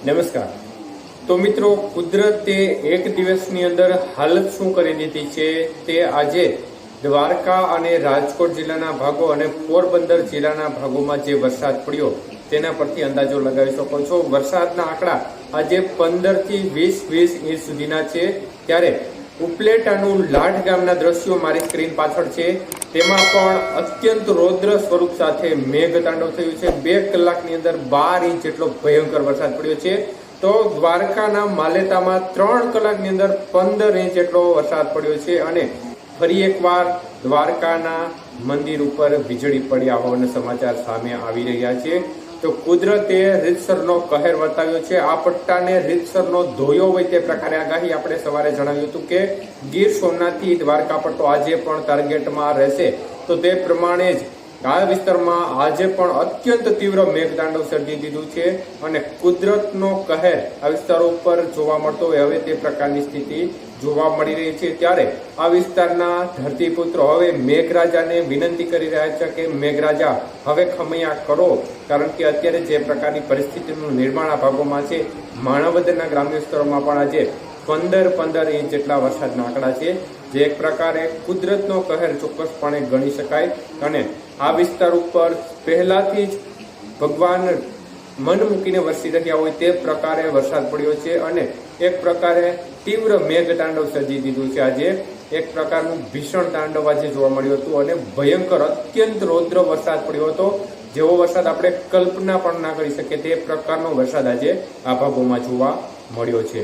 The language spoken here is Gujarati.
નમસ્કાર। તો મિત્રો, કુદરતે એક દિવસની અંદર હાલત શું કરી દીધી છે તે આજે દ્વારકા અને રાજકોટ જિલ્લાના ભાગો અને પોરબંદર જિલ્લાના ભાગોમાં જે વરસાદ પડ્યો તેના પરથી અંદાજો લગાવી શકો છો। વરસાદના આંકડા આજે 15 થી 20 ઇંચ સુધીના છે। ત્યારે ઉપલેટાનું લાઠ ગામના દ્રશ્યો મારી સ્ક્રીન પાછળ છે, તેમાં પણ અત્યંત રૌદ્ર સ્વરૂપ સાથે મેઘતાંડવ થયું છે। 2 કલાકની અંદર 12 ઇંચ જેટલો ભયંકર વરસાદ પડ્યો છે। તો દ્વારકાના માલેતામાં 3 કલાકની અંદર 15 ઇંચ જેટલો વરસાદ પડ્યો છે અને ફરી એકવાર દ્વારકાના મંદિર ઉપર વીજળી પડ્યા હોવાના સમાચાર સામે આવી રહ્યા છે। તો કુદરતે રીતસરનો કહેર વર્તાવ્યો છે। આ પટ્ટાને રીતસરનો ધોયો હોય તે પ્રકારે આગાહી આપણે સવારે જણાવ્યું હતું કે ગીર સોમનાથથી દ્વારકા પટ્ટો આજે પણ ટાર્ગેટમાં રહેશે। તો તે પ્રમાણે જ આ વિસ્તારમાં આજે પણ અત્યંત તીવ્ર મેઘતાંડવ સર્જી દીધું છે અને કુદરતનો કહેર આ વિસ્તારો ઉપર જોવા મળતો હોય હવે તે પ્રકારની સ્થિતિ જોવા મળી રહી છે। ત્યારે આ વિસ્તારના ધરતીપુત્રો હવે મેઘરાજાને વિનંતી કરી રહ્યા છે કે મેઘરાજા હવે ખમૈયા કરો, કારણ કે અત્યારે જે પ્રકારની પરિસ્થિતિનું નિર્માણ આ ભાગોમાં છે, માણાવદરના ગ્રામ્ય વિસ્તારોમાં પણ આજે 15 ઇંચ જેટલા વરસાદના આંકડા છે, જે એક પ્રકારે કુદરતનો કહેર ચોક્કસપણે ગણી શકાય। અને આ વિસ્તાર ઉપર પહેલાથી જ ભગવાન મન મૂકીને વરસી રહ્યા હોય તે પ્રકારે વરસાદ પડ્યો છે અને એક પ્રકારે તીવ્ર મેઘતાંડવ સર્જી દીધું છે। આજે એક પ્રકારનું ભીષણ તાંડવ આજે જોવા મળ્યું હતું અને ભયંકર અત્યંત રૌદ્ર વરસાદ પડ્યો હતો, જેવો વરસાદ આપણે કલ્પના પણ ના કરી શકીએ તે પ્રકારનો વરસાદ આજે આ ભાગોમાં જોવા મળ્યો છે।